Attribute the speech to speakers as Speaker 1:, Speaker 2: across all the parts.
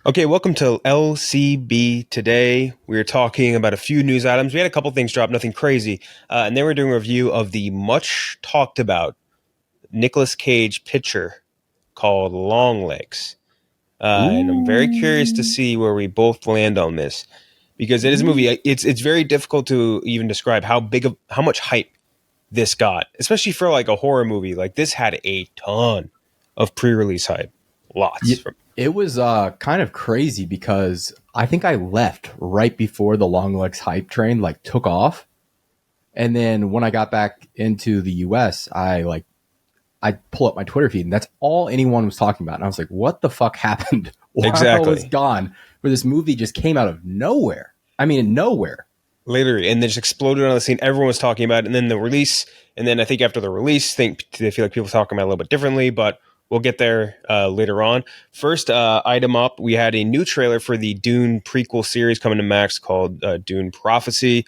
Speaker 1: Okay, welcome to LCB. Today, we're talking about a few news items. We had a couple things drop, nothing crazy. And then we're doing a review of the much talked about Nicolas Cage picture called Longlegs. And I'm very curious to see where we both land on this because it is a movie. It's very difficult to even describe how much hype this got, especially for like a horror movie. Like this had a ton of pre-release hype. Lots.
Speaker 2: It was kind of crazy because I think I left right before the Longlegs hype train like took off. And then when I got back into the US, I pull up my Twitter feed and that's all anyone was talking about. And I was like, what the fuck happened? While I was gone, where this movie just came out of nowhere. I mean, nowhere.
Speaker 1: Literally, and they just exploded on the scene. Everyone was talking about it. And then the release, and then I think after the release, they feel like people are talking about it a little bit differently, but we'll get there later on. First item up, we had a new trailer for the Dune prequel series coming to Max called Dune Prophecy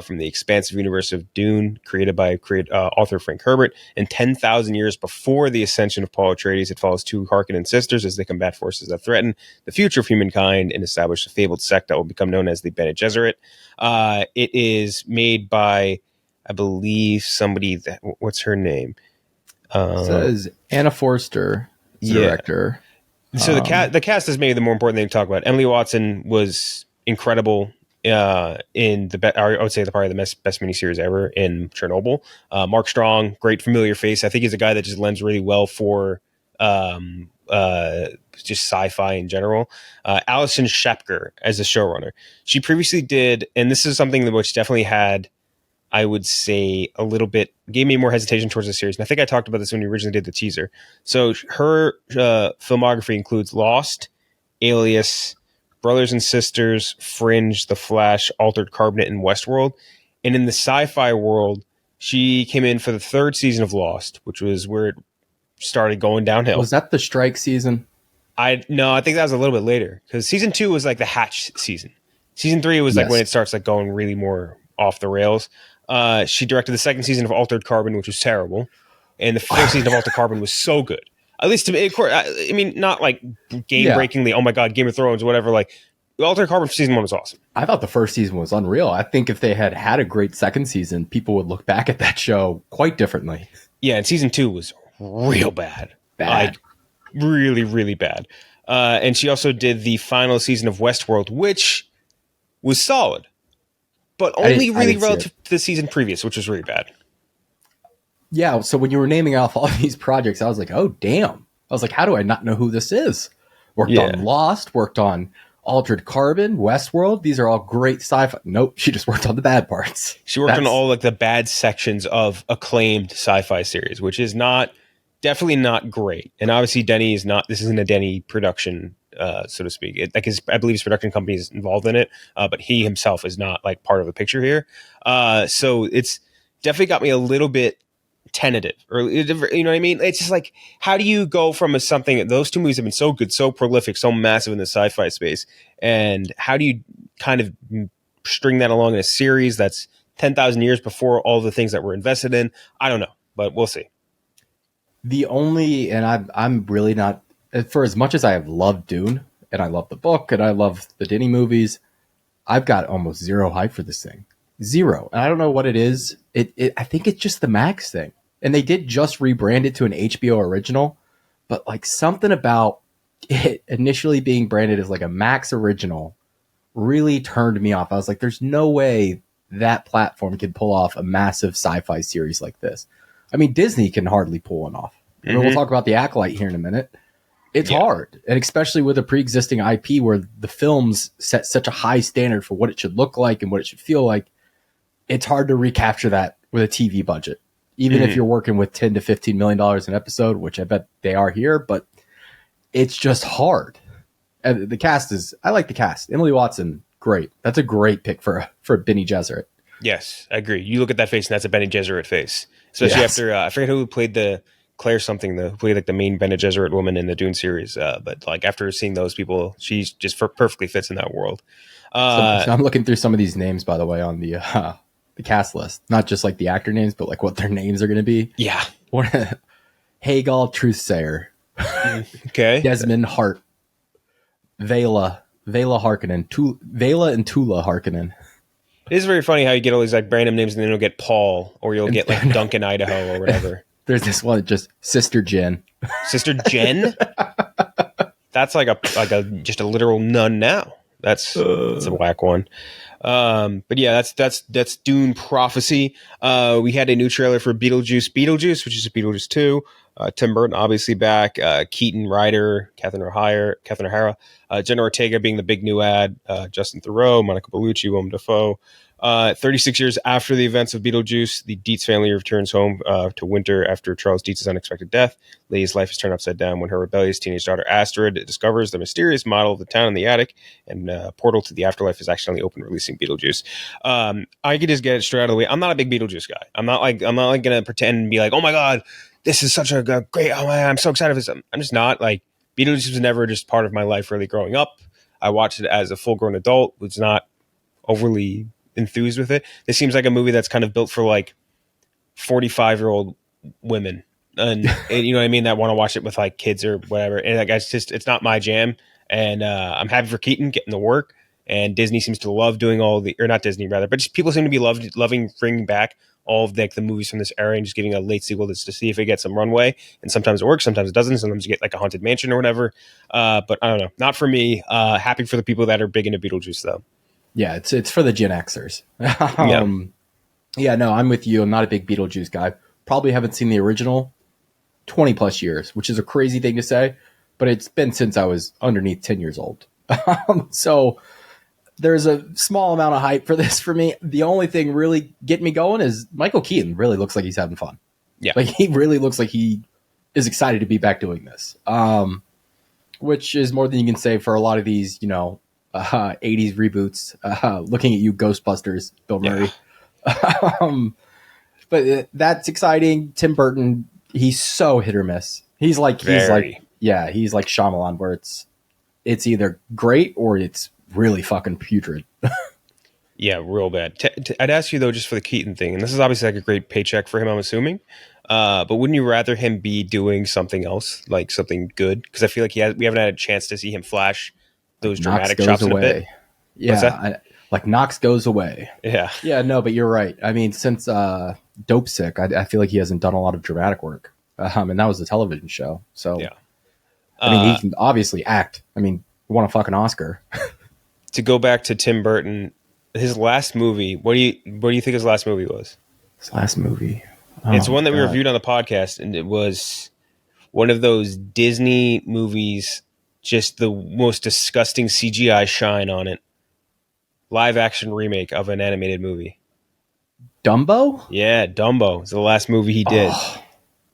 Speaker 1: from the expansive universe of Dune, created by author Frank Herbert. And 10,000 years before the ascension of Paul Atreides, it follows two Harkonnen sisters as they combat forces that threaten the future of humankind and establish a fabled sect that will become known as the Bene Gesserit. It is made by, I believe, somebody that, what's her name?
Speaker 2: Says Anna Forster, director.
Speaker 1: Yeah. So the cast is maybe the more important thing to talk about. Emily Watson was incredible in I would say probably the best miniseries ever in Chernobyl. Mark Strong, great familiar face. I think he's a guy that just lends really well for just sci-fi in general. Alison Shepker as the showrunner. She previously did, and this is something which definitely had, I would say, a little bit, gave me more hesitation towards the series. And I think I talked about this when we originally did the teaser. So her filmography includes Lost, Alias, Brothers and Sisters, Fringe, The Flash, Altered Carbon, and Westworld. And in the sci-fi world, she came in for the third season of Lost, which was where it started going downhill.
Speaker 2: Was that the strike season?
Speaker 1: No, I think that was a little bit later because season 2 was like the hatch season. Season 3 was like when it starts like going really more off the rails. She directed the second season of Altered Carbon, which was terrible, and the first season of Altered Carbon was so good. At least to me, I mean, not like game-breakingly. Oh my god, Game of Thrones, whatever. Like Altered Carbon season 1 was awesome.
Speaker 2: I thought the first season was unreal. I think if they had had a great second season, people would look back at that show quite differently.
Speaker 1: Yeah, and season 2 was real bad. Like really, really bad. And she also did the final season of Westworld, which was solid, but only really relative to the season previous, which was really bad.
Speaker 2: Yeah, so when you were naming off all these projects, I was like, oh, damn. I was like, how do I not know who this is? Worked on Lost, worked on Altered Carbon, Westworld. These are all great sci-fi. Nope, she just worked on the bad parts.
Speaker 1: She worked on all like the bad sections of acclaimed sci-fi series, which is definitely not great. And obviously Denny this isn't a Denny production, so to speak. I believe his production company is involved in it, but he himself is not like part of the picture here. So it's definitely got me a little bit tentative, or you know what I mean? It's just like, how do you go from something, those two movies have been so good, so prolific, so massive in the sci-fi space, and how do you kind of string that along in a series that's 10,000 years before all the things that we're invested in? I don't know, but we'll see.
Speaker 2: I'm really not, for as much as I have loved Dune, and I love the book, and I love the Denny movies, I've got almost zero hype for this thing. Zero. And I don't know what it is. I think it's just the Max thing. And they did just rebrand it to an HBO original, but like something about it initially being branded as like a Max original really turned me off. I was like, there's no way that platform could pull off a massive sci-fi series like this. I mean, Disney can hardly pull one off. Mm-hmm. I mean, we'll talk about the Acolyte here in a minute. It's hard. And especially with a pre-existing IP where the films set such a high standard for what it should look like and what it should feel like, it's hard to recapture that with a TV budget. Even if you're working with $10 to $15 million an episode, which I bet they are here, but it's just hard. And the cast I like the cast. Emily Watson, great. That's a great pick for Bene Gesserit.
Speaker 1: Yes, I agree. You look at that face and that's a Bene Gesserit face. Especially after, I forget who played Claire something, who played like the main Bene Gesserit woman in the Dune series. But like after seeing those people, she just perfectly fits in that world.
Speaker 2: So I'm looking through some of these names, by the way, on the cast list, not just like the actor names, but like what their names are going to be.
Speaker 1: Yeah.
Speaker 2: Hagal Truthsayer.
Speaker 1: Okay.
Speaker 2: Desmond Hart. Vela Harkonnen, Vela and Tula Harkonnen.
Speaker 1: It is very funny how you get all these like random names and then you'll get Paul or you'll get like Duncan, Idaho or whatever.
Speaker 2: There's this one, just Sister Jen.
Speaker 1: Sister Jen? That's like a just a literal nun now. That's a whack one. But yeah, that's Dune Prophecy. We had a new trailer for Beetlejuice Beetlejuice, which is Beetlejuice 2. Tim Burton obviously back. Keaton, Ryder, Catherine O'Hara, Jenna Ortega being the big new ad. Justin Theroux, Monica Bellucci, Willem Dafoe. 36 years after the events of Beetlejuice, the Dietz family returns home to Winter after Charles Dietz's unexpected death. Lady's life is turned upside down when her rebellious teenage daughter Astrid discovers the mysterious model of the town in the attic, and portal to the afterlife is accidentally open, releasing Beetlejuice. I could just get it straight out of the way. I'm not a big Beetlejuice guy. I'm not like gonna pretend and be like, oh my god, this is such a great. Oh my, I'm so excited for this. I'm just not. Like, Beetlejuice was never just part of my life really growing up. I watched it as a full grown adult. Was not overly enthused with it. This seems like a movie that's kind of built for like 45-year-old women, and you know what I mean, that want to watch it with like kids or whatever. And like, it's not my jam. And I'm happy for Keaton getting the work. And Disney seems to love doing or not Disney rather, but just people seem to be loving bringing back all of the movies from this era and just giving a late sequel just to see if it gets some runway. And sometimes it works, sometimes it doesn't. Sometimes you get like a Haunted Mansion or whatever. But I don't know, not for me. Happy for the people that are big into Beetlejuice though.
Speaker 2: Yeah, it's for the Gen Xers. Yeah, no, I'm with you. I'm not a big Beetlejuice guy. Probably haven't seen the original 20 plus years, which is a crazy thing to say, but it's been since I was underneath 10 years old. So there's a small amount of hype for this for me. The only thing really getting me going is Michael Keaton really looks like he's having fun.
Speaker 1: Yeah.
Speaker 2: Like, he really looks like he is excited to be back doing this, which is more than you can say for a lot of these, 80s reboots. Looking at you, Ghostbusters, Bill Murray. But that's exciting. Tim Burton, he's so hit or miss. He's like Shyamalan, where it's either great or it's really fucking putrid.
Speaker 1: Yeah, real bad. I'd ask you though, just for the Keaton thing, and this is obviously like a great paycheck for him, I'm assuming. But wouldn't you rather him be doing something else, like something good? Because I feel like we haven't had a chance to see him flash those dramatic chops in a bit.
Speaker 2: Yeah, like Knox Goes Away.
Speaker 1: Yeah.
Speaker 2: Yeah, no, but you're right. I mean, since Dope Sick, I feel like he hasn't done a lot of dramatic work. And that was a television show. So, yeah. I mean, he can obviously act. I mean, won a fucking Oscar.
Speaker 1: To go back to Tim Burton, his last movie, what do you think his last movie was?
Speaker 2: His last movie?
Speaker 1: It's one that we reviewed on the podcast, and it was one of those Disney movies, just the most disgusting CGI shine on it. Live action remake of an animated movie.
Speaker 2: Dumbo?
Speaker 1: Yeah, Dumbo is the last movie he did.
Speaker 2: Oh,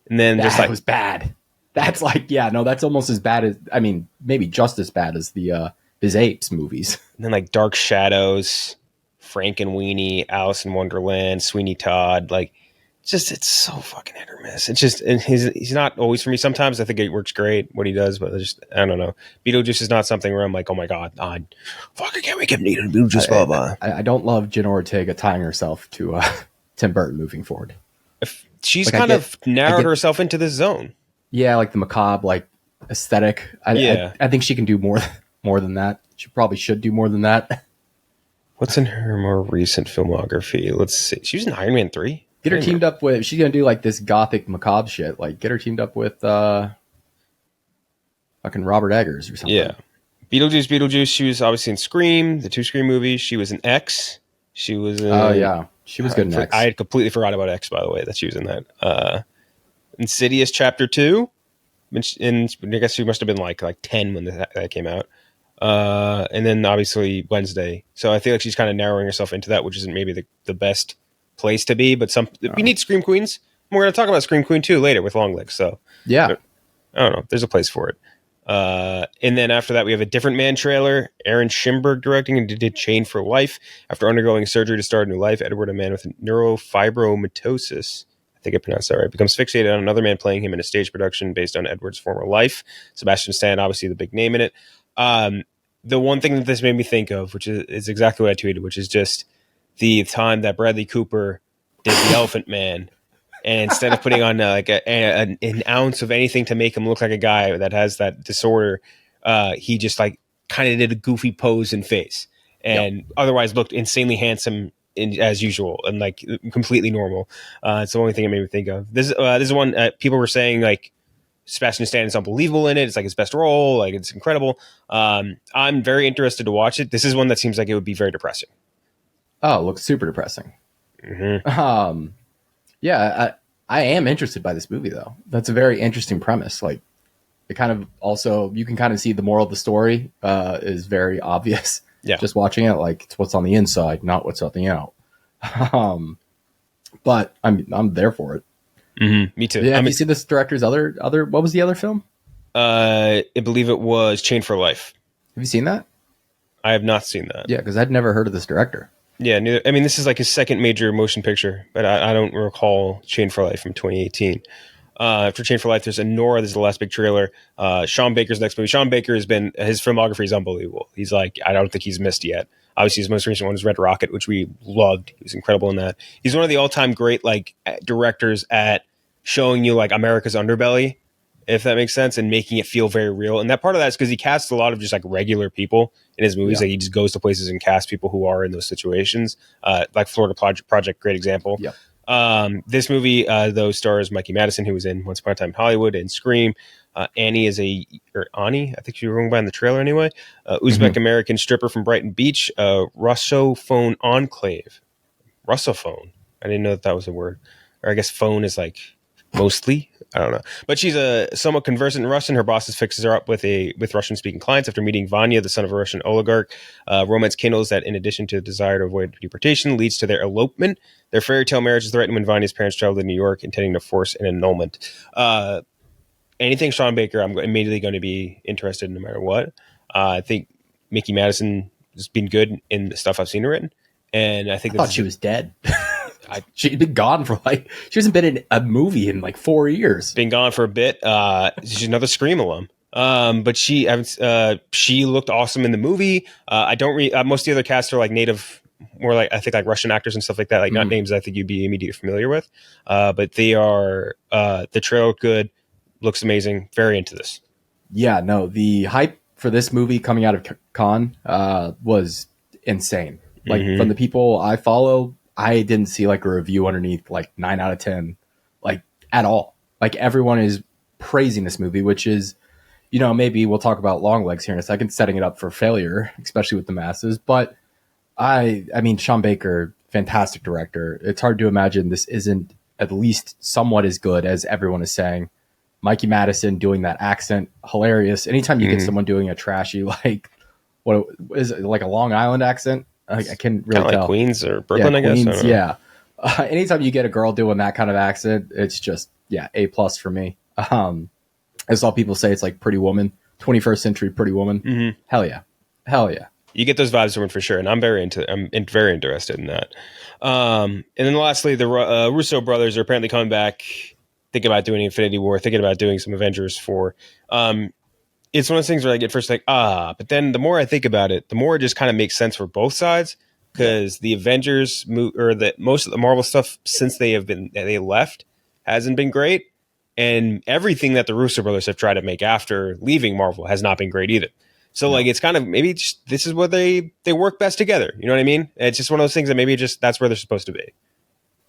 Speaker 1: and then
Speaker 2: that was bad. That's like, that's almost as bad as, I mean, maybe just as bad as the Biz Apes movies.
Speaker 1: And then like Dark Shadows, Frank and Weenie, Alice in Wonderland, Sweeney Todd, like it's so fucking hit or miss. It's just, and he's not always for me. Sometimes I think it works great what he does, but I don't know. Beetlejuice is not something where I'm like, oh my god, fuck, I can't wake up needing Beetlejuice. Blah blah.
Speaker 2: I don't love Jenna Ortega tying herself to Tim Burton moving forward.
Speaker 1: She's kind of narrowed herself into this zone. Yeah,
Speaker 2: like the macabre, like aesthetic. I think she can do more than that. She probably should do more than that.
Speaker 1: What's in her more recent filmography? Let's see. She was in Iron Man 3.
Speaker 2: Get her teamed up with, she's going to do like this gothic macabre shit. Like, get her teamed up with fucking Robert Eggers or something.
Speaker 1: Yeah. Beetlejuice. She was obviously in Scream, the 2 Scream movies. She was in X. She was in...
Speaker 2: Oh, yeah. She was good in X.
Speaker 1: I had completely forgot about X, by the way, that she was in that. Insidious Chapter 2. And I guess she must have been like 10 when that came out. And then obviously Wednesday. So I feel like she's kind of narrowing herself into that, which isn't maybe the best place to be, but we need Scream Queens. We're going to talk about Scream Queen 2 later with Longlegs. So
Speaker 2: yeah,
Speaker 1: I don't know. There's a place for it. And then after that, we have a Different Man trailer. Aaron Schimberg directing and did Chain for Life. After undergoing surgery to start a new life, Edward, a man with neurofibromatosis, I think I pronounced that right, becomes fixated on another man playing him in a stage production based on Edward's former life. Sebastian Stan, obviously the big name in it. The one thing that this made me think of, which is exactly what I tweeted, which is just the time that Bradley Cooper did The Elephant Man, and instead of putting on an ounce of anything to make him look like a guy that has that disorder, he just like kind of did a goofy pose and face, and otherwise looked insanely handsome as usual and like completely normal. It's the only thing it made me think of. This is one people were saying like Sebastian Stan is unbelievable in it. It's like his best role. Like it's incredible. I'm very interested to watch it. This is one that seems like it would be very depressing.
Speaker 2: Oh, it looks super depressing.
Speaker 1: Mm-hmm.
Speaker 2: Yeah, I am interested by this movie though. That's a very interesting premise. Like it kind of also, you can kind of see the moral of the story is very obvious.
Speaker 1: Yeah.
Speaker 2: Just watching it, like it's what's on the inside, not what's on the out. But I'm there for it.
Speaker 1: Mm-hmm. Me too.
Speaker 2: Yeah, have you seen this director's other? What was the other film?
Speaker 1: I believe it was Chained for Life.
Speaker 2: Have you seen that?
Speaker 1: I have not seen that.
Speaker 2: Yeah, because I'd never heard of this director.
Speaker 1: Yeah, neither. I mean, this is like his second major motion picture, but I don't recall Chained for Life from 2018. For Chained for Life, there's Anora. This is the last big trailer. Sean Baker's next movie. Sean Baker has been, his filmography is unbelievable. He's like, I don't think he's missed yet. Obviously, his most recent one was Red Rocket, which we loved. He was incredible in that. He's one of the all-time great like directors at showing you like America's underbelly, if that makes sense, and making it feel very real. And that part of that is because he casts a lot of just like regular people in his movies. Like he just goes to places and casts people who are in those situations. Like Florida Project, great example.
Speaker 2: Yeah.
Speaker 1: This movie, though, stars Mikey Madison, who was in Once Upon a Time in Hollywood and Scream. Annie is Ani, I think she was wrong by in the trailer anyway. Uzbek American stripper from Brighton Beach. Russo phone enclave. Russo phone. I didn't know that was a word. Or I guess phone is like mostly. I don't know. But she's a somewhat conversant in Russian. Her bosses fixes her up with Russian speaking clients after meeting Vanya, the son of a Russian oligarch. Romance kindles that, in addition to the desire to avoid deportation, leads to their elopement. Their fairy tale marriage is threatened when Vanya's parents travel to New York, intending to force an annulment. Anything Sean Baker, I'm immediately going to be interested in no matter what. I think Mickey Madison has been good in the stuff I've seen her written. And I think
Speaker 2: I thought she was dead. She'd been gone for she hasn't been in a movie in like 4 years.
Speaker 1: Been gone for a bit. She's another Scream alum. But she looked awesome in the movie. I don't most of the other cast are like native, more like I think like Russian actors and stuff like that. Like not names I think you'd be immediately familiar with. But they are the trailer looked good, looks amazing. Very into this.
Speaker 2: Yeah, no, the hype for this movie coming out of Cannes was insane. Like from the people I follow, I didn't see like a review underneath like 9 out of 10, like at all. Like everyone is praising this movie, which is, you know, maybe we'll talk about Longlegs here in a second, setting it up for failure, especially with the masses. But I mean, Sean Baker, fantastic director. It's hard to imagine this isn't at least somewhat as good as everyone is saying. Mikey Madison doing that accent, hilarious. Anytime you get someone doing a trashy, like, what is it, like a Long Island accent? I can really tell.
Speaker 1: Like Queens or Brooklyn,
Speaker 2: yeah,
Speaker 1: I guess.
Speaker 2: Queens, yeah. Anytime you get a girl doing that kind of accent, it's just, A+ for me. I saw people say it's like Pretty Woman, 21st century Pretty Woman. Hell yeah.
Speaker 1: You get those vibes from it for sure, and I'm very interested in that. And then lastly, the Russo brothers are apparently coming back, thinking about doing Infinity War, thinking about doing some Avengers 4. It's one of those things where I get first like, but then the more I think about it, the more it just kind of makes sense for both sides, because the Avengers most of the Marvel stuff since they left hasn't been great, and everything that the Russo brothers have tried to make after leaving Marvel has not been great either. So like it's kind of maybe just, this is where they work best together. You know what I mean? It's just one of those things that maybe just that's where they're supposed to be.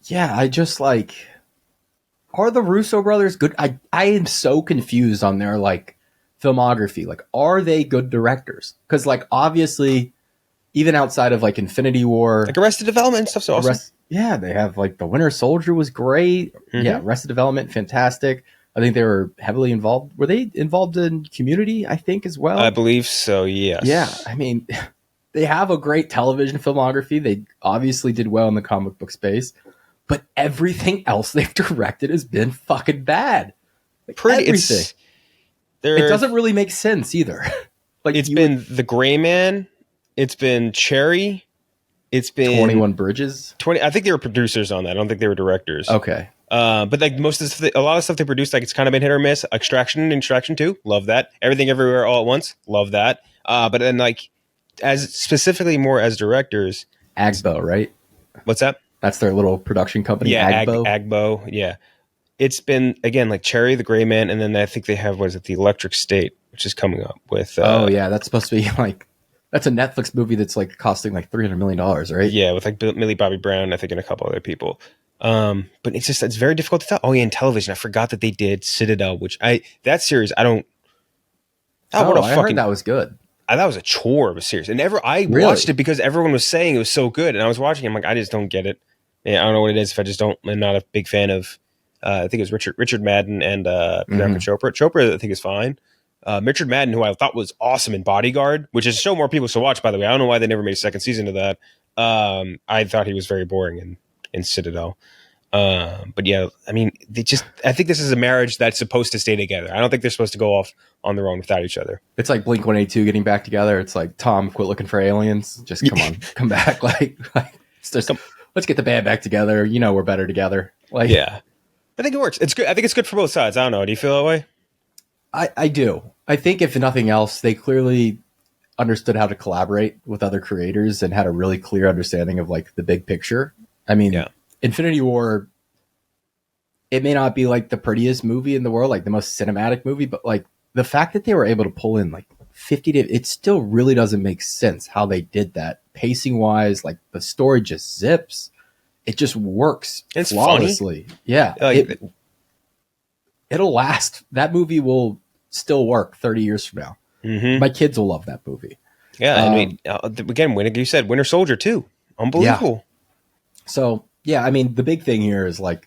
Speaker 2: Yeah, I just like, are the Russo brothers good? I am so confused on their like filmography. Like, are they good directors? Because like obviously, even outside of like Infinity War,
Speaker 1: like Arrested Development and stuff's awesome.
Speaker 2: Yeah, they have like The Winter Soldier was great. Yeah, Arrested Development, fantastic. I think they were heavily involved. Were they involved in Community, I think, as well?
Speaker 1: I believe so, yes.
Speaker 2: Yeah, I mean, they have a great television filmography. They obviously did well in the comic book space, but everything else they've directed has been fucking bad. Like, everything. It doesn't really make sense either. Like
Speaker 1: it's been The Gray Man. It's been Cherry. It's been
Speaker 2: 21 Bridges.
Speaker 1: I think they were producers on that. I don't think they were directors.
Speaker 2: Okay.
Speaker 1: But like most of a lot of stuff they produced, like it's kind of been hit or miss. Extraction 2, love that. Everything Everywhere All at Once, love that. But then like as specifically more as directors,
Speaker 2: Agbo, right?
Speaker 1: What's that?
Speaker 2: That's their little production company.
Speaker 1: Yeah,
Speaker 2: Agbo.
Speaker 1: Agbo. Yeah, it's been again like Cherry, The Gray Man, and then I think they have the Electric State which is coming up with.
Speaker 2: Oh yeah, that's supposed to be like that's a Netflix movie that's like costing like $300 million, right?
Speaker 1: Yeah, with like Millie Bobby Brown, I think, and a couple other people. But it's very difficult to tell. Oh yeah, in television, I forgot that they did Citadel, that series I don't. Oh, what a
Speaker 2: I
Speaker 1: fucking!
Speaker 2: heard that was good.
Speaker 1: That was a chore of a series, and I
Speaker 2: Really?
Speaker 1: watched it because everyone was saying it was so good, and I was watching it. I'm like, I just don't get it. Yeah, I don't know what it is. If I just don't, I'm not a big fan of. I think it was Richard Madden and Priyanka Chopra. Chopra, I think, is fine. Richard Madden, who I thought was awesome in Bodyguard, which is a show more people should watch, by the way. I don't know why they never made a second season of that. I thought he was very boring in Citadel. But yeah, I mean, I think this is a marriage that's supposed to stay together. I don't think they're supposed to go off on their own without each other.
Speaker 2: It's like Blink-182 getting back together. It's like, Tom, quit looking for aliens. Just come on, come back. Let's get the band back together. You know, we're better together. Like,
Speaker 1: yeah, I think it works. It's good. I think it's good for both sides. I don't know. Do you feel that way?
Speaker 2: I do. I think if nothing else, they clearly understood how to collaborate with other creators and had a really clear understanding of like the big picture. I mean,
Speaker 1: yeah.
Speaker 2: Infinity War, it may not be like the prettiest movie in the world, like the most cinematic movie, but like the fact that they were able to pull in like 50 to, it still really doesn't make sense how they did that pacing wise. Like the story just zips. It just works
Speaker 1: it's
Speaker 2: flawlessly.
Speaker 1: Funny.
Speaker 2: Yeah. It'll last. That movie will still work 30 years from now.
Speaker 1: Mm-hmm.
Speaker 2: My kids will love that movie.
Speaker 1: Yeah. I mean, again, when you said Winter Soldier too, unbelievable.
Speaker 2: Yeah. So yeah, I mean, the big thing here is like,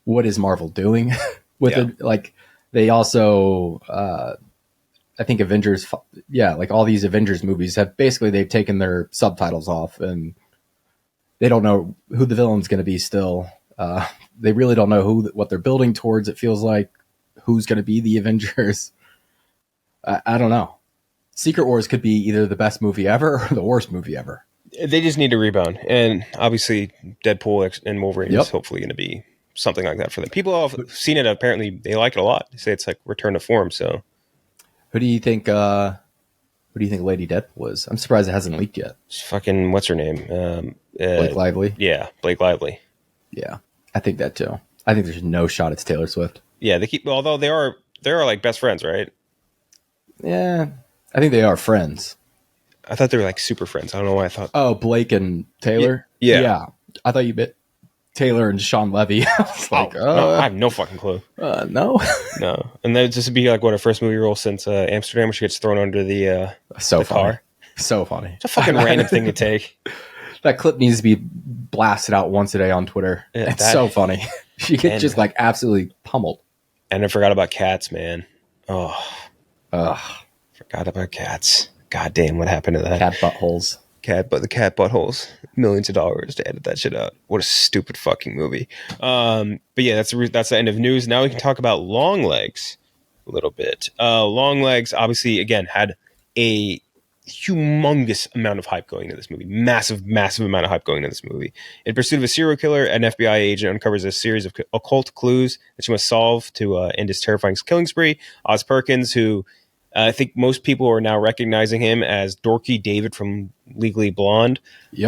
Speaker 2: what is Marvel doing with it? Like they also, I think Avengers, like all these Avengers movies have basically, they've taken their subtitles off and they don't know who the villain's going to be still. They really don't know what they're building towards. It feels like who's going to be the Avengers. I don't know. Secret Wars could be either the best movie ever or the worst movie ever.
Speaker 1: They just need to rebound. And obviously Deadpool and Wolverine is hopefully going to be something like that for them. People have seen it. Apparently they like it a lot. They say it's like return to form. So
Speaker 2: who do you think Lady Deadpool is? I'm surprised it hasn't leaked yet.
Speaker 1: It's fucking, what's her name?
Speaker 2: Blake Lively.
Speaker 1: Yeah. Blake Lively.
Speaker 2: Yeah. I think that too. I think there's no shot it's Taylor Swift.
Speaker 1: Yeah. Although they are like best friends, right?
Speaker 2: Yeah. I think they are friends.
Speaker 1: I thought they were like super friends. I don't know why I thought.
Speaker 2: Oh, Blake and Taylor?
Speaker 1: Yeah.
Speaker 2: I thought you meant Taylor and Sean Levy. I was like,
Speaker 1: no, I have no fucking clue.
Speaker 2: No.
Speaker 1: No. And then just to be like, what, her first movie role since Amsterdam, where she gets thrown under the car.
Speaker 2: So funny.
Speaker 1: It's a fucking random thing to take.
Speaker 2: That clip needs to be blasted out once a day on Twitter. Yeah, it's so funny. She gets just like absolutely pummeled.
Speaker 1: And I forgot about cats, man. Oh. Forgot about cats. God damn, what happened to that?
Speaker 2: Cat buttholes.
Speaker 1: The cat buttholes. Millions of dollars to edit that shit out. What a stupid fucking movie. But yeah, that's the end of news. Now we can talk about Longlegs a little bit. Longlegs, obviously, again, had a humongous amount of hype going into this movie. Massive amount of hype going into this movie. In pursuit of a serial killer, an FBI agent uncovers a series of occult clues that she must solve to end his terrifying killing spree. Oz Perkins, who I think most people are now recognizing him as Dorky David from Legally Blonde,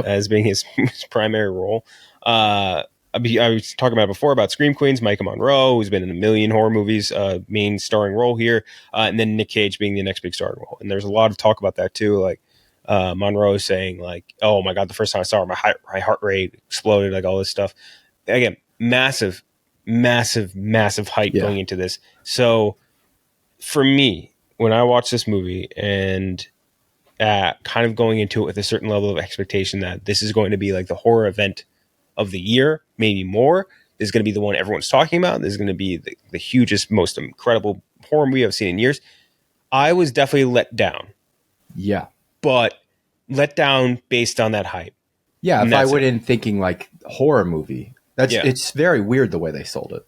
Speaker 1: as being his primary role. I was talking about it before about Scream Queens, Micah Monroe, who's been in a million horror movies, main starring role here, and then Nick Cage being the next big starring role. And there's a lot of talk about that too, like Monroe saying like, "Oh my god, the first time I saw her, my heart rate exploded," like all this stuff. Again, massive hype going into this. So for me, when I watch this movie and kind of going into it with a certain level of expectation that this is going to be like the horror event of the year, maybe more. This is going to be the one everyone's talking about. This is going to be the hugest, most incredible horror movie I've seen in years. I was definitely let down. Yeah. But let down based on that hype.
Speaker 2: Yeah, if I went in thinking like horror movie, it's very weird the way they sold it.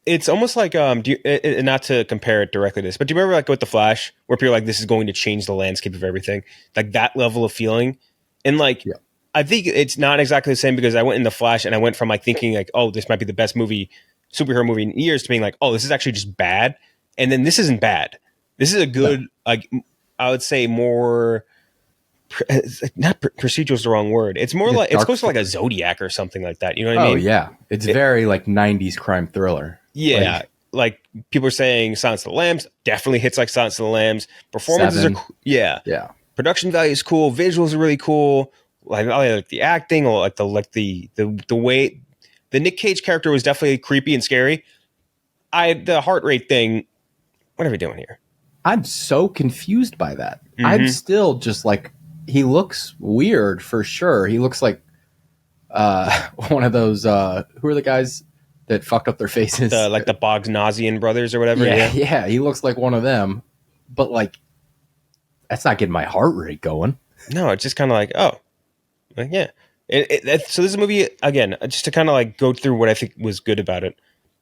Speaker 1: It's almost like not to compare it directly to this, but do you remember like with The Flash, where people are like, this is going to change the landscape of everything, like that level of feeling, and like I think it's not exactly the same because I went in The Flash and I went from like thinking like, oh, this might be the best superhero movie in years to being like, oh, this is actually just bad, and then this isn't bad. This is a good like I would say more. Not procedural is the wrong word. It's more like it's close to like a Zodiac or something like that. You know what I mean?
Speaker 2: Oh yeah, it's very like 90s crime thriller.
Speaker 1: Yeah, like people are saying Silence of the Lambs definitely hits like Silence of the Lambs. Performances
Speaker 2: Seven.
Speaker 1: yeah.
Speaker 2: Yeah.
Speaker 1: Production value is cool. Visuals are really cool. I like the acting, or like the way the Nick Cage character was definitely creepy and scary. The heart rate thing. What are we doing here?
Speaker 2: I'm so confused by that. I'm
Speaker 1: Mm-hmm.
Speaker 2: still just like, he looks weird for sure. He looks like one of those who are the guys that fucked up their faces?
Speaker 1: The Bognazian brothers or whatever.
Speaker 2: Yeah,
Speaker 1: Yeah.
Speaker 2: yeah, he looks like one of them. But like, that's not getting my heart rate going.
Speaker 1: No, it's just kind of like, oh, like, yeah. So this is a movie, again, just to kind of like go through what I think was good about it.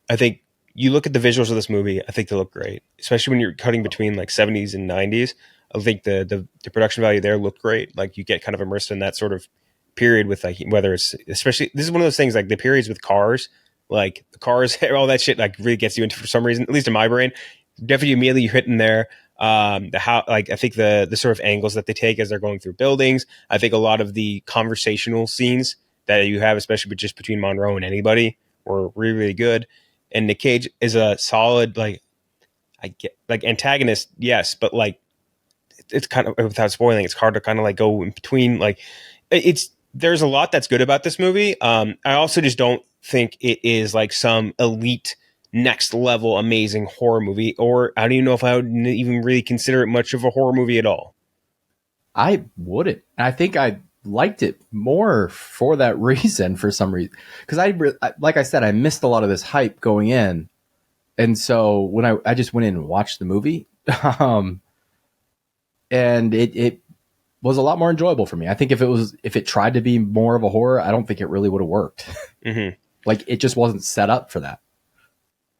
Speaker 1: I think you look at the visuals of this movie, I think they look great, especially when you're cutting between like 70s and 90s. I think the production value there looked great. Like you get kind of immersed in that sort of period with like, whether it's, especially, this is one of those things like the periods with cars, like the cars, all that shit like really gets you into for some reason, at least in my brain. Definitely immediately you're hitting there. The how, like I think the sort of angles that they take as they're going through buildings. I think a lot of the conversational scenes that you have, especially just between Monroe and anybody, were really, really good. And Nick Cage is a solid, like, I get like antagonist, yes, but like it's kind of, without spoiling, it's hard to kind of like go in between. Like it's there's a lot that's good about this movie. I also just don't think it is like some elite next level amazing horror movie, or I don't even know if I would even really consider it much of a horror movie at all.
Speaker 2: I wouldn't. I think I liked it more for that reason, for some reason. Because like I said, I missed a lot of this hype going in. And so when I just went in and watched the movie, and it was a lot more enjoyable for me. I think if it tried to be more of a horror, I don't think it really would have worked.
Speaker 1: Mm-hmm.
Speaker 2: Like it just wasn't set up for that.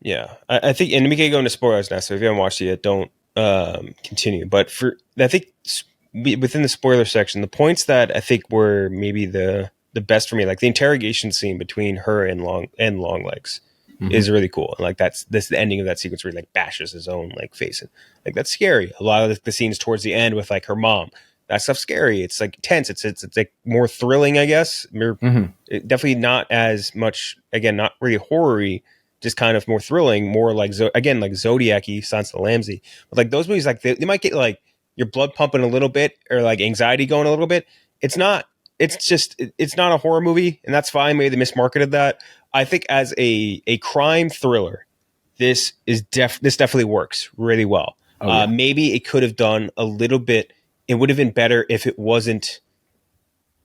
Speaker 1: Yeah, I think, and we can go into spoilers now. So if you haven't watched it yet, don't continue. But I think within the spoiler section, the points that I think were maybe the best for me, like the interrogation scene between her and Longlegs, is really cool. And like that's the ending of that sequence where he like bashes his own like face, and like that's scary. A lot of the scenes towards the end with like her mom, that stuff's scary. It's like tense. It's like more thrilling, I guess. Definitely not as much. Again, not really horror-y, just kind of more thrilling, more like again like Zodiac-y, Silence of the Lambs-y. But like those movies, like they might get like your blood pumping a little bit or like anxiety going a little bit. It's not. It's not a horror movie, and that's fine. Maybe they mismarketed that. I think as a crime thriller, this definitely works really well.
Speaker 2: Oh, yeah.
Speaker 1: Maybe it could have done a little bit. It would have been better if it wasn't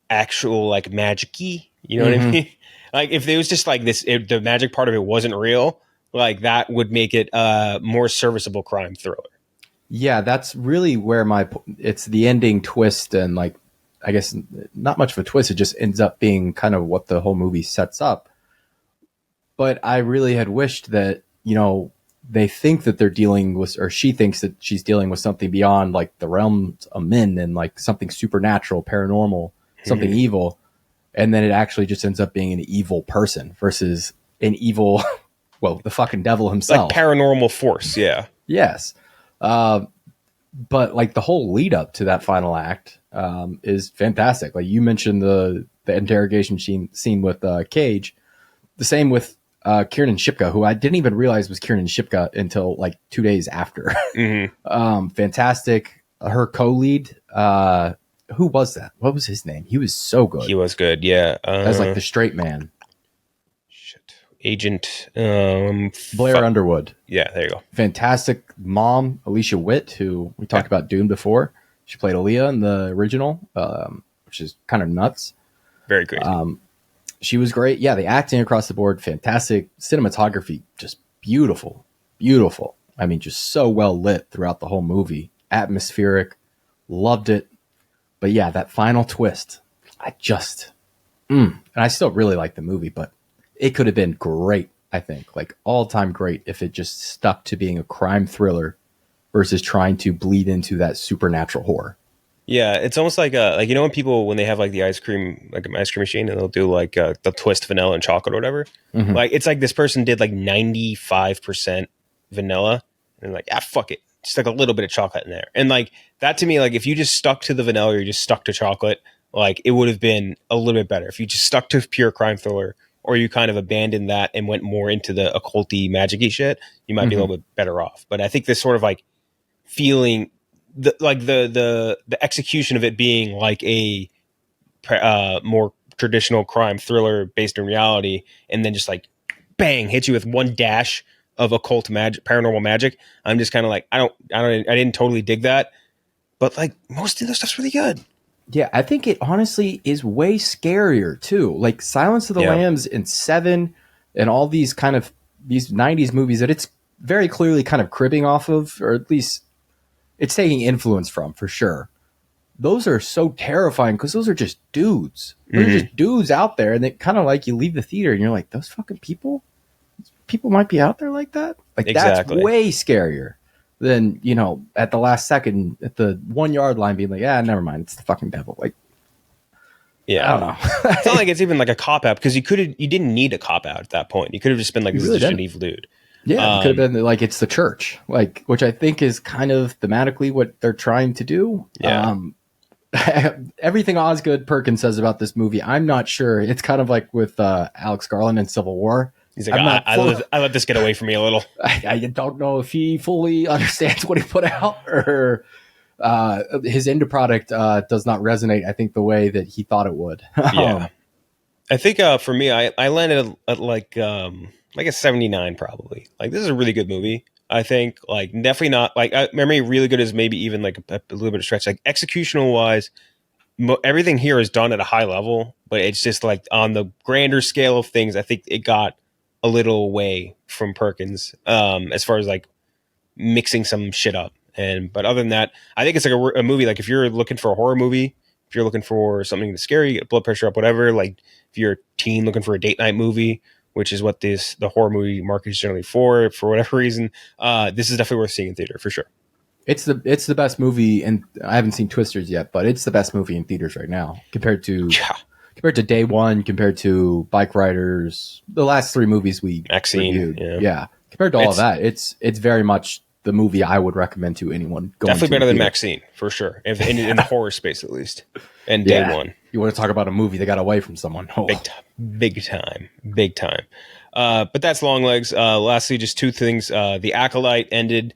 Speaker 1: actual like magic-y. You know what I mean? Like if it was just like this, the magic part of it wasn't real. Like that would make it a more serviceable crime thriller.
Speaker 2: Yeah, that's really where it's the ending twist, and like, I guess not much of a twist. It just ends up being kind of what the whole movie sets up. But I really had wished that, they think that they're dealing with, or she thinks that she's dealing with something beyond like the realms of men and like something supernatural, paranormal, something evil. And then it actually just ends up being an evil person versus an evil, well, the fucking devil himself.
Speaker 1: Like paranormal force, yeah.
Speaker 2: Yes. But like the whole lead up to that final act is fantastic. Like you mentioned the interrogation scene with Cage. The same with Kiernan Shipka, who I didn't even realize was Kiernan Shipka until like 2 days after. Fantastic. Her co-lead, who was that? What was his name? He was so good.
Speaker 1: He was good, yeah.
Speaker 2: As like the straight man.
Speaker 1: Agent
Speaker 2: Blair Underwood.
Speaker 1: Yeah, there you go.
Speaker 2: Fantastic mom, Alicia Witt, who we talked about Dune before. She played Aaliyah in the original, which is kind of nuts.
Speaker 1: Very crazy.
Speaker 2: She was great. Yeah, the acting across the board, fantastic. Cinematography, just beautiful. Beautiful. I mean, just so well lit throughout the whole movie. Atmospheric. Loved it. But yeah, that final twist, and I still really like the movie, but it could have been great, I think. Like all-time great if it just stuck to being a crime thriller versus trying to bleed into that supernatural horror.
Speaker 1: Yeah, it's almost like when people, when they have like the ice cream, like an ice cream machine, and they'll do like the twist vanilla and chocolate or whatever. Like it's like this person did like 95% vanilla and like, fuck it, just like a little bit of chocolate in there. And like that to me, like if you just stuck to the vanilla or you just stuck to chocolate, like it would have been a little bit better. If you just stuck to pure crime thriller, or you kind of abandoned that and went more into the occulty magic-y shit, you might be a little bit better off. But I think this sort of like feeling the execution of it being like a more traditional crime thriller based in reality, and then just like bang hit you with one dash of occult magic, paranormal magic. I'm just kind of like, I didn't totally dig that, but like most of the stuff's really good.
Speaker 2: Yeah, I think it honestly is way scarier too. Like Silence of the Lambs and Seven and all these kind of these 90s movies that it's very clearly kind of cribbing off of, or at least it's taking influence from, for sure. Those are so terrifying because those are just dudes. They're just dudes out there, and they kind of like you leave the theater and you're like, those fucking people might be out there like that. Like That's way scarier than, you know, at the last second at the 1 yard line being like, never mind, it's the fucking devil. Like,
Speaker 1: yeah,
Speaker 2: I don't know.
Speaker 1: It's not like it's even like a cop out, because you didn't need a cop out at that point. You could have just been like, this is just an evil dude.
Speaker 2: Yeah, it could have been like it's the church, like, which I think is kind of thematically what they're trying to do.
Speaker 1: Yeah.
Speaker 2: Everything Osgood Perkins says about this movie, I'm not sure. It's kind of like with Alex Garland in Civil War.
Speaker 1: He's like, I let this get away from me a little.
Speaker 2: I don't know if he fully understands what he put out, or his end product does not resonate, I think, the way that he thought it would.
Speaker 1: Yeah. I think for me, I landed at like a 79 probably. Like, this is a really good movie. I think, like, definitely not like memory really good is maybe even like a little bit of stretch. Like, executional wise, everything here is done at a high level, but it's just like on the grander scale of things, I think it got a little away from Perkins as far as like mixing some shit up. But other than that, I think it's like a movie. Like, if you're looking for a horror movie, if you're looking for something to scare you, get blood pressure up, whatever. Like, if you're a teen looking for a date night movie, which is what the horror movie market is generally for whatever reason, this is definitely worth seeing in theater for sure.
Speaker 2: It's the best movie, and I haven't seen Twisters yet, but it's the best movie in theaters right now compared to Day One, compared to Bike Riders, the last three movies we reviewed. Yeah, compared to all of that, it's very much the movie I would recommend to anyone going.
Speaker 1: Definitely better than Maxine for sure, in the horror space at least. And Day One.
Speaker 2: You want to talk about a movie that got away from someone? Oh.
Speaker 1: Big time. But that's Longlegs. Lastly, just two things. The Acolyte ended.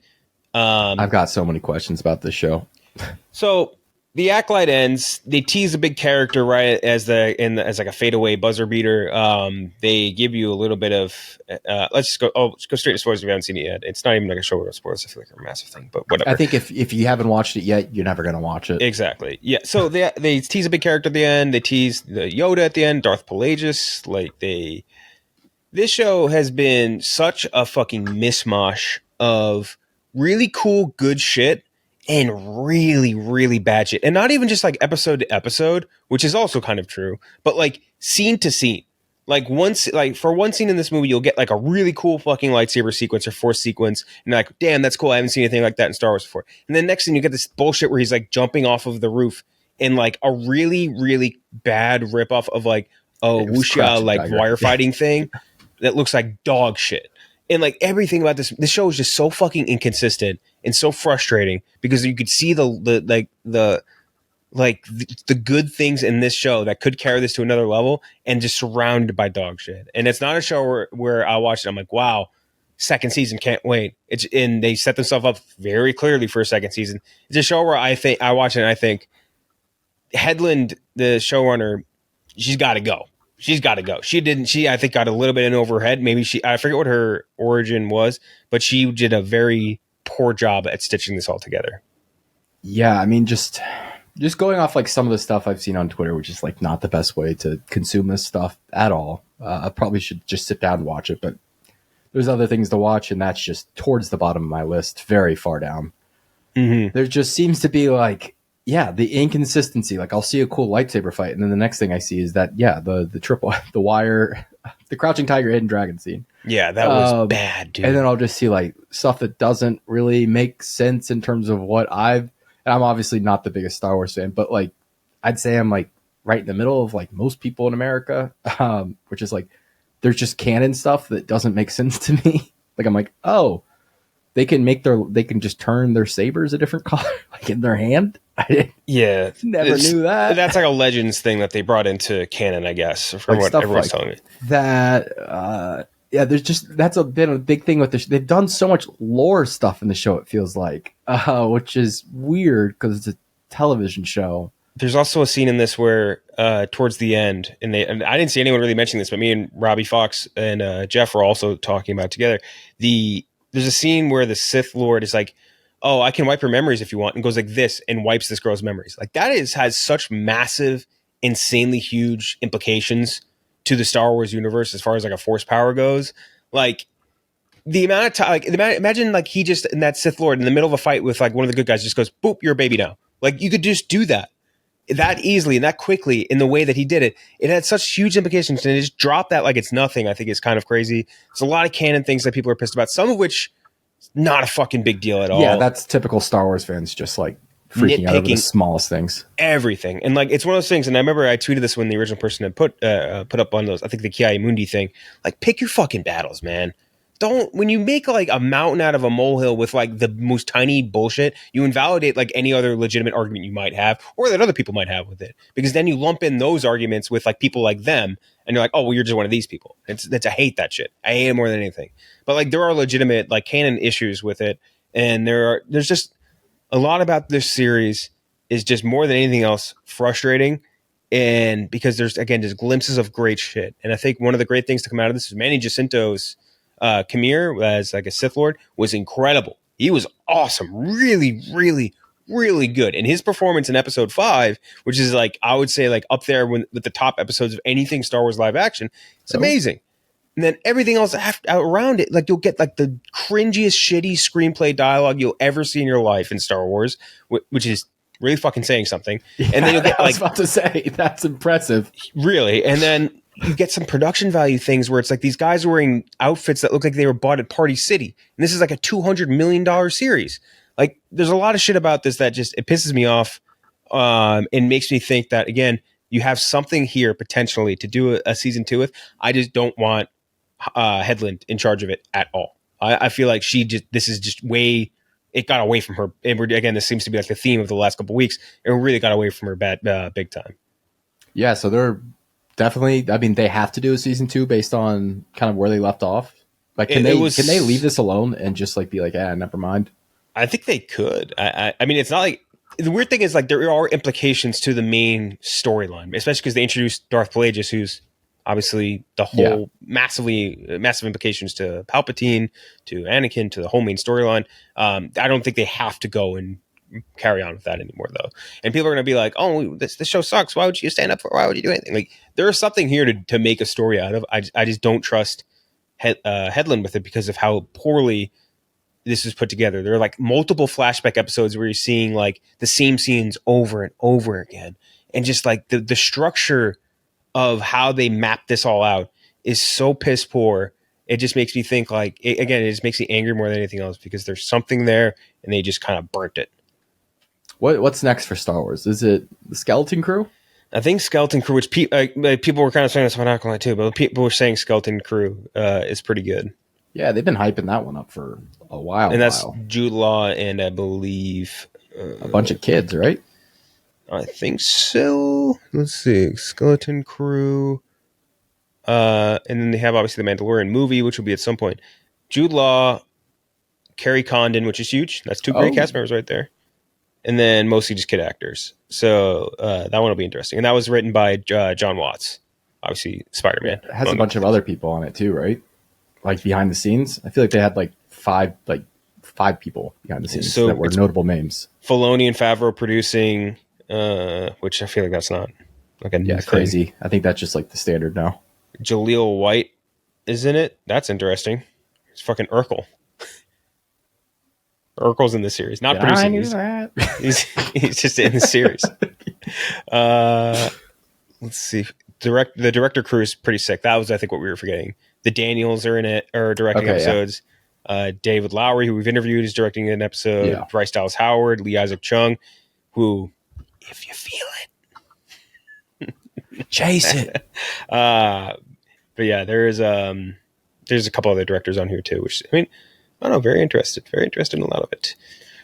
Speaker 2: I've got so many questions about this show. So
Speaker 1: the Acolyte ends. They tease a big character right as like a fadeaway buzzer beater. They give you a little bit of. Let's go straight to spoilers if you haven't seen it yet. It's not even like a show without spoilers. I feel like they're a massive thing, but whatever.
Speaker 2: I think if you haven't watched it yet, you're never going to watch it.
Speaker 1: Exactly. Yeah. So they tease a big character at the end. They tease the Yoda at the end. Darth Pelagius. This show has been such a fucking mishmash of really cool, good shit and really, really bad shit. And not even just like episode to episode, which is also kind of true, but like scene to scene. Like for one scene in this movie, you'll get like a really cool fucking lightsaber sequence or force sequence. And you're like, damn, that's cool. I haven't seen anything like that in Star Wars before. And then next thing you get this bullshit where he's like jumping off of the roof in like a really, really bad ripoff of like a wuxia like wire fighting thing that looks like dog shit. And like everything about this show is just so fucking inconsistent and so frustrating, because you could see the good things in this show that could carry this to another level, and just surrounded by dog shit. And it's not a show where I watch it, I'm like, wow, second season, can't wait. And they set themselves up very clearly for a second season. It's a show where I watch it and I think Headland, the showrunner, she's got to go. She I think got a little bit in over her head. Maybe I forget what her origin was, but she did a very poor job at stitching this all together.
Speaker 2: Yeah, I mean, just going off like some of the stuff I've seen on Twitter, which is like not the best way to consume this stuff at all. I probably should just sit down and watch it, but there's other things to watch, and that's just towards the bottom of my list, very far down. Mm-hmm. There just seems to be like, the inconsistency. Like, I'll see a cool lightsaber fight, and then the next thing I see is that, the wire, the Crouching Tiger, Hidden Dragon scene.
Speaker 1: Yeah, that was bad, dude.
Speaker 2: And then I'll just see like stuff that doesn't really make sense in terms of what I'm obviously not the biggest Star Wars fan, but like, I'd say I'm like right in the middle of like most people in America, which is like, there's just canon stuff that doesn't make sense to me. Like, I'm like, oh, they can just turn their sabers a different color, like in their hand. I
Speaker 1: Yeah,
Speaker 2: never knew that.
Speaker 1: That's like a Legends thing that they brought into canon, I guess, from
Speaker 2: Like
Speaker 1: what
Speaker 2: stuff
Speaker 1: everyone's
Speaker 2: like
Speaker 1: telling me.
Speaker 2: that. Yeah, there's just been a big thing with the. They've done so much lore stuff in the show. It feels like, which is weird because it's a television show.
Speaker 1: There's also a scene in this where towards the end, and I didn't see anyone really mentioning this, but me and Robbie Fox and Jeff were also talking about it together. There's a scene where the Sith Lord is like, "Oh, I can wipe your memories if you want," and goes like this and wipes this girl's memories. Like that has such massive, insanely huge implications to the Star Wars universe as far as like a Force power goes. Like the amount of time, like imagine like he just in that Sith Lord in the middle of a fight with like one of the good guys just goes, "Boop, you're a baby now." Like you could just do that easily and that quickly in the way that he did it. It had such huge implications, and to just drop that like it's nothing, I think is kind of crazy. There's a lot of canon things that people are pissed about, some of which not a fucking big deal at all.
Speaker 2: Yeah, that's typical Star Wars fans, just like freaking out over the
Speaker 1: Nitpicking
Speaker 2: smallest things.
Speaker 1: everything. And like it's one of those things, and I remember I tweeted this when the original person had put up on those, I think the Kiai Mundi thing, like pick your fucking battles, man. Don't, when you make like a mountain out of a molehill with like the most tiny bullshit, you invalidate like any other legitimate argument you might have or that other people might have with it, because then you lump in those arguments with like people like them and you're like, oh well, you're just one of these people. I hate that shit. I hate it more than anything. But like there are legitimate like canon issues with it, and there's just a lot about this series is just more than anything else frustrating. And because there's again just glimpses of great shit, and I think one of the great things to come out of this is Manny Jacinto's Khmer as like a Sith Lord was incredible. He was awesome, really, really, really good. And his performance in Episode 5, which is like I would say like up there with the top episodes of anything Star Wars live action, it's amazing. And then everything else around it, like you'll get like the cringiest, shitty screenplay dialogue you'll ever see in your life in Star Wars, which is really fucking saying something.
Speaker 2: Yeah,
Speaker 1: and then you'll get
Speaker 2: I was about to say that's impressive,
Speaker 1: really. And then you get some production value things where it's like these guys wearing outfits that look like they were bought at Party City, and this is like a $200 million series. Like, there's a lot of shit about this that just it pisses me off, and makes me think that again, you have something here potentially to do a season 2 with. I just don't want Headland in charge of it at all. I feel like this is just way. It got away from her, and again, this seems to be like the theme of the last couple of weeks. It really got away from her big time.
Speaker 2: Yeah, so they're definitely. I mean, they have to do a season 2 based on kind of where they left off. Like, can they leave this alone and just like be like, never mind?
Speaker 1: I think they could. I mean, it's not like the weird thing is like there are implications to the main storyline, especially because they introduced Darth Plagueis, who's obviously the whole massive implications to Palpatine, to Anakin, to the whole main storyline. I don't think they have to go and carry on with that anymore, though. And people are going to be like, "Oh, this show sucks. Why would you stand up for? Why would you do anything?" Like, there is something here to make a story out of. I just don't trust Headland with it because of how poorly this is put together. There are like multiple flashback episodes where you're seeing like the same scenes over and over again, and just like the structure of how they map this all out is so piss poor. It just makes me think like, it just makes me angry more than anything else because there's something there and they just kind of burnt it.
Speaker 2: What's next for Star Wars? Is it the Skeleton Crew?
Speaker 1: I think Skeleton Crew, which people were kind of saying this about Acolyte too, but people were saying Skeleton Crew is pretty good.
Speaker 2: Yeah, they've been hyping that one up for a while.
Speaker 1: And that's Jude Law and I believe
Speaker 2: a bunch of kids, right?
Speaker 1: I think so. Let's see. Skeleton Crew. And then they have obviously the Mandalorian movie, which will be at some point. Jude Law, Kerry Condon, which is huge. That's 2 great cast members right there. And then mostly just kid actors. So that one will be interesting. And that was written by John Watts, obviously Spider-Man.
Speaker 2: It has a bunch of other people on it too, right? Like behind the scenes. I feel like they had like five people behind the scenes that were notable names.
Speaker 1: Filoni and Favreau producing, which I feel like that's not like a new
Speaker 2: crazy.
Speaker 1: thing.
Speaker 2: I think that's just like the standard now.
Speaker 1: Jaleel White is in it. That's interesting. It's fucking Urkel. Urkel's in the series, not producing. He's just in the series. Let's see. The director crew is pretty sick. That was, I think, what we were forgetting. The Daniels are in it, or directing episodes. Yeah. David Lowery, who we've interviewed, is directing an episode. Yeah. Bryce Dallas Howard, Lee Isaac Chung, who, if you feel it, chase it. But yeah, there's a couple other directors on here too, which I mean, I don't know, very interested in a lot of it.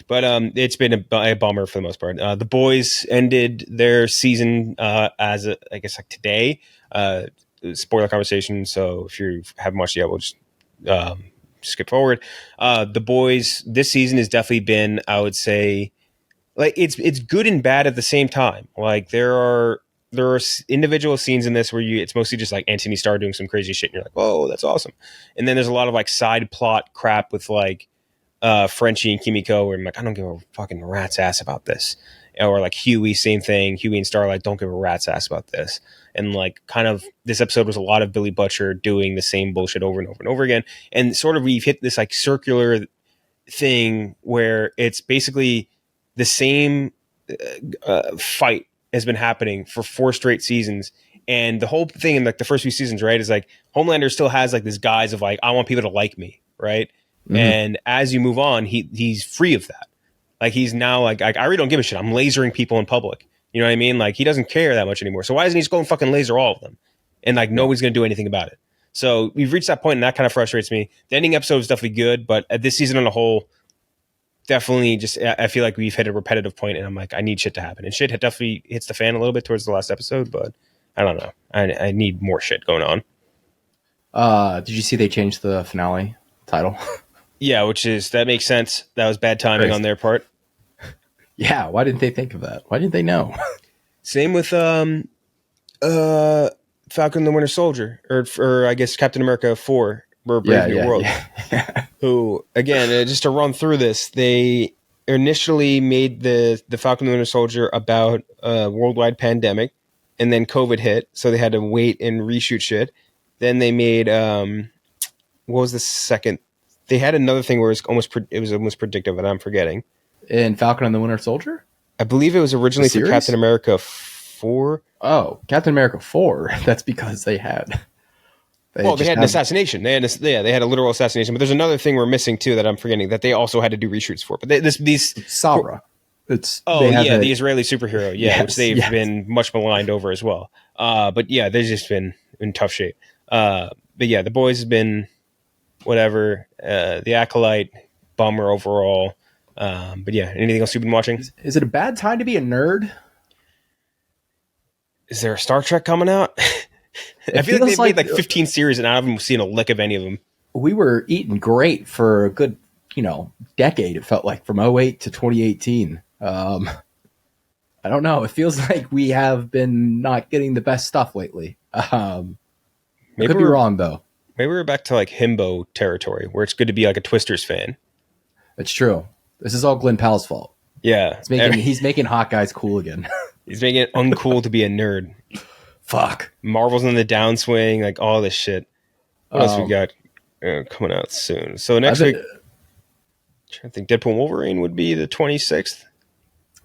Speaker 1: But it's been a bummer for the most part. The boys ended their season I guess like today. Spoiler conversation. So if you haven't watched yet, we'll just skip forward. The boys this season has definitely been, I would say, like it's good and bad at the same time. Like there are individual scenes in this where it's mostly just like Anthony Starr doing some crazy shit, and you're like, "Whoa, that's awesome!" And then there's a lot of like side plot crap with like Frenchie and Kimiko, where I'm like, I don't give a fucking rat's ass about this. Or like Huey, same thing. Huey and Starlight don't give a rat's ass about this. And like, kind of, this episode was a lot of Billy Butcher doing the same bullshit over and over and over again. And sort of, we've hit this like circular thing where it's basically the same fight has been happening for 4 straight seasons. And the whole thing in like the first few seasons, right, is like Homelander still has like this guise of like, I want people to like me, right? Mm-hmm. And as you move on, he's free of that. Like he's now like I really don't give a shit. I'm lasering people in public. You know what I mean? Like he doesn't care that much anymore. So why doesn't he just go and fucking laser all of them? And like nobody's gonna do anything about it. So we've reached that point, and that kind of frustrates me. The ending episode was definitely good, but this season on the whole, definitely just I feel like we've hit a repetitive point, and I'm like, I need shit to happen. And shit definitely hits the fan a little bit towards the last episode, but I don't know. I need more shit going on.
Speaker 2: Did you see they changed the finale title?
Speaker 1: Yeah, that makes sense. That was bad timing on their part.
Speaker 2: Yeah, why didn't they think of that? Why didn't they know?
Speaker 1: Same with Falcon and the Winter Soldier, or I guess Captain America 4, or Brave New World. Yeah. Who, again, just to run through this, they initially made the Falcon and the Winter Soldier about a worldwide pandemic, and then COVID hit, so they had to wait and reshoot shit. Then they made what was the second? They had another thing where it was almost predictive, and I'm forgetting.
Speaker 2: In Falcon and the Winter Soldier?
Speaker 1: I believe it was originally for Captain America 4.
Speaker 2: Oh, Captain America 4. That's because they had
Speaker 1: an assassination. They had a literal assassination. But there's another thing we're missing too that I'm forgetting that they also had to do reshoots for. But these
Speaker 2: Sabra.
Speaker 1: The Israeli superhero, which they've been much maligned over as well. But yeah, they've just been in tough shape. But yeah, the boys have been whatever. The Acolyte, bummer overall. But yeah, anything else you've been watching?
Speaker 2: Is it a bad time to be a nerd?
Speaker 1: Is there a Star Trek coming out? I feel like they've made like 15 series and I haven't seen a lick of any of them.
Speaker 2: We were eating great for a good, decade. It felt like from 2008 to 2018. I don't know. It feels like we have been not getting the best stuff lately. I could be wrong though.
Speaker 1: Maybe we're back to like himbo territory where it's good to be like a Twisters fan.
Speaker 2: It's true. This is all Glenn Powell's fault.
Speaker 1: Yeah.
Speaker 2: He's making hot guys cool again.
Speaker 1: He's making it uncool to be a nerd.
Speaker 2: Fuck.
Speaker 1: Marvel's on the downswing, like all this shit. What else we got coming out soon? So next week, I think Deadpool and Wolverine would be the 26th.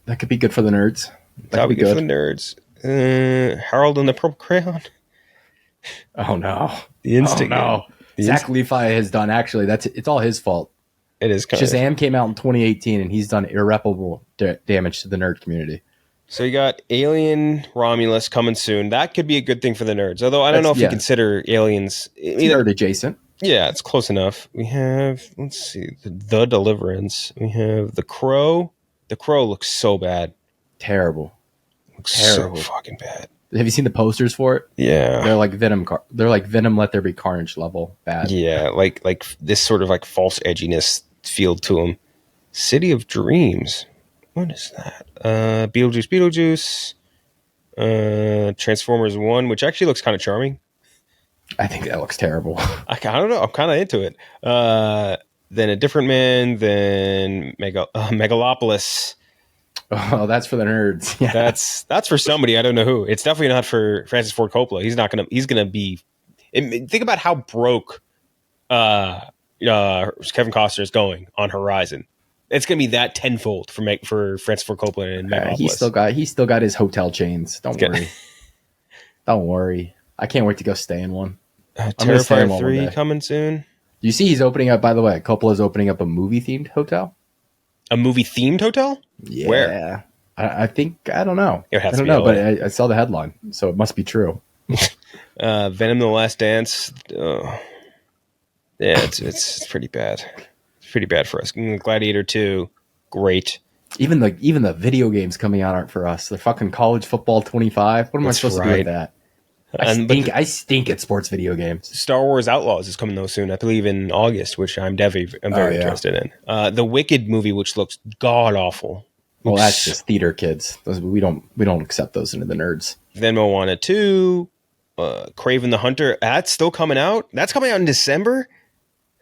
Speaker 2: That could be good for the nerds.
Speaker 1: That would be good for the nerds. Harold and the Purple Crayon.
Speaker 2: Oh no.
Speaker 1: The Instinct.
Speaker 2: Oh no. Zach Levi has done, actually, it's all his fault.
Speaker 1: It is kind
Speaker 2: Shazam came out in 2018 and he's done irreparable damage to the nerd community.
Speaker 1: So you got Alien Romulus coming soon. That could be a good thing for the nerds. Although I don't know if you consider Aliens
Speaker 2: nerd adjacent.
Speaker 1: Yeah, it's close enough. We have, let's see, the Deliverance. We have The Crow. The Crow looks so bad.
Speaker 2: Terrible.
Speaker 1: So fucking bad.
Speaker 2: Have you seen the posters for it?
Speaker 1: Yeah.
Speaker 2: They're like Venom. They're like Venom Let There Be Carnage level bad.
Speaker 1: Yeah, like this sort of like false edginess feel to them. City of Dreams. What is that? Beetlejuice Beetlejuice. Transformers 1, which actually looks kind of charming.
Speaker 2: I think that looks terrible.
Speaker 1: I don't know. I'm kind of into it. Then A Different Man. Then Megalopolis.
Speaker 2: Oh, that's for the nerds. Yeah.
Speaker 1: That's for somebody. I don't know who. It's definitely not for Francis Ford Coppola. He's gonna be. Think about how broke Kevin Costner is going on Horizon. It's gonna be that tenfold for Francis Ford Coppola and Megalopolis.
Speaker 2: He's still got his hotel chains. Don't worry. Don't worry. I can't wait to go stay in one.
Speaker 1: Terrifier 3 coming soon.
Speaker 2: Do you see he's opening up? By the way, Coppola's opening up a movie themed hotel.
Speaker 1: A movie themed hotel?
Speaker 2: Yeah.
Speaker 1: Where?
Speaker 2: I think, I don't know.
Speaker 1: I don't
Speaker 2: know, but I saw the headline, so it must be true.
Speaker 1: Venom: The Last Dance. Oh. Yeah, it's pretty bad. It's pretty bad for us. Gladiator 2. great.
Speaker 2: Even the video games coming out aren't for us. They're fucking college football 25. What am I supposed to do with that? I stink at sports video games.
Speaker 1: Star Wars Outlaws is coming though soon, I believe in August, which I'm very interested in. The Wicked movie, which looks god awful.
Speaker 2: Well, that's just theater kids. We don't accept those into the nerds.
Speaker 1: Then Moana 2, Kraven the Hunter. That's still coming out. That's coming out in December.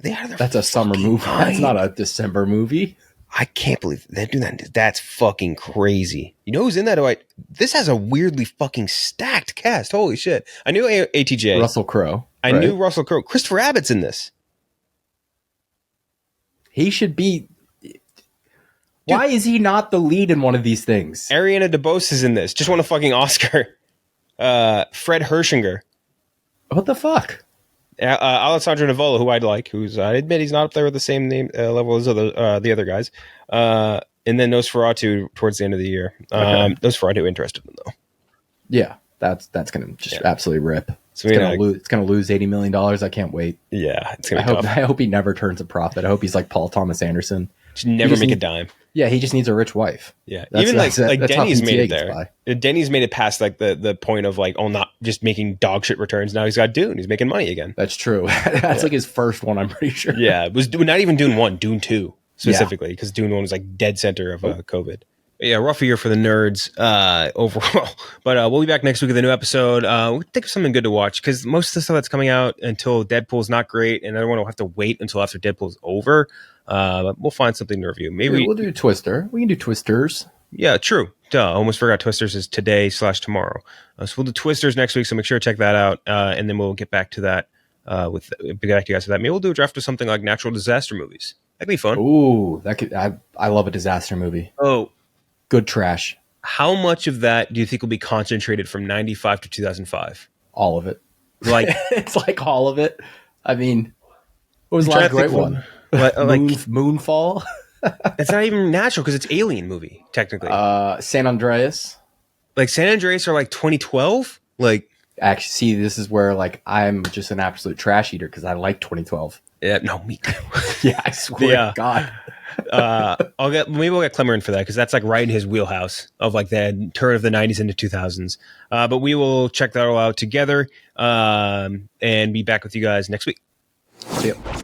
Speaker 2: That's a summer movie. That's not a December movie.
Speaker 1: I can't believe they're doing that. That's fucking crazy. You know who's in that? This has a weirdly fucking stacked cast. Holy shit. I knew ATJ.
Speaker 2: Russell Crowe.
Speaker 1: I knew Russell Crowe. Christopher Abbott's in this.
Speaker 2: He should be... Why is he not the lead in one of these things?
Speaker 1: Ariana DeBose is in this. Just won a fucking Oscar. Fred Hershinger.
Speaker 2: What the fuck?
Speaker 1: Alessandro Nivola, who I'd like, I admit he's not up there with the same name level as the other guys. And then Nosferatu towards the end of the year. Okay. Nosferatu interested in though.
Speaker 2: Yeah, that's gonna just absolutely rip.
Speaker 1: So
Speaker 2: it's gonna lose $80 million. I can't wait.
Speaker 1: Yeah, it's gonna be tough.
Speaker 2: I hope he never turns a profit. I hope he's like Paul Thomas Anderson.
Speaker 1: Just never make a dime.
Speaker 2: Yeah, he just needs a rich wife.
Speaker 1: Yeah, even like Denny's made it there. Denny's made it past like the point of like, not just making dog shit returns. Now he's got Dune. He's making money again.
Speaker 2: That's true. That's like his first one, I'm pretty sure.
Speaker 1: Yeah, it was not even Dune 1, Dune 2 specifically, because Dune 1 was like dead center of COVID. Yeah, rough year for the nerds overall. But we'll be back next week with a new episode. We'll think of something good to watch, because most of the stuff that's coming out until Deadpool's not great, and I don't want to have to wait until after Deadpool's over. But we'll find something to review. Maybe
Speaker 2: we'll do Twister. We can do Twisters.
Speaker 1: Yeah, true. Duh, almost forgot Twisters is today/tomorrow. So we'll do Twisters next week. So make sure to check that out, and then we'll get back to that. Get back to you guys for that. Maybe we'll do a draft of something like natural disaster movies. That'd be fun.
Speaker 2: Ooh, that could. I love a disaster movie.
Speaker 1: Oh,
Speaker 2: good trash.
Speaker 1: How much of that do you think will be concentrated from 95 to 2005?
Speaker 2: All of it.
Speaker 1: Like
Speaker 2: it's like all of it. I mean, what was the last great one? Moonfall.
Speaker 1: It's not even natural because it's alien movie technically.
Speaker 2: San Andreas.
Speaker 1: Like San Andreas are like 2012. Like
Speaker 2: actually, see, this is where like I'm just an absolute trash eater because I like 2012.
Speaker 1: Yeah, no, me too.
Speaker 2: Yeah, I swear to God.
Speaker 1: Maybe we'll get Clemmer in for that because that's like right in his wheelhouse of like the turn of the 90s into 2000s. But we will check that all out together and be back with you guys next week.
Speaker 2: See ya.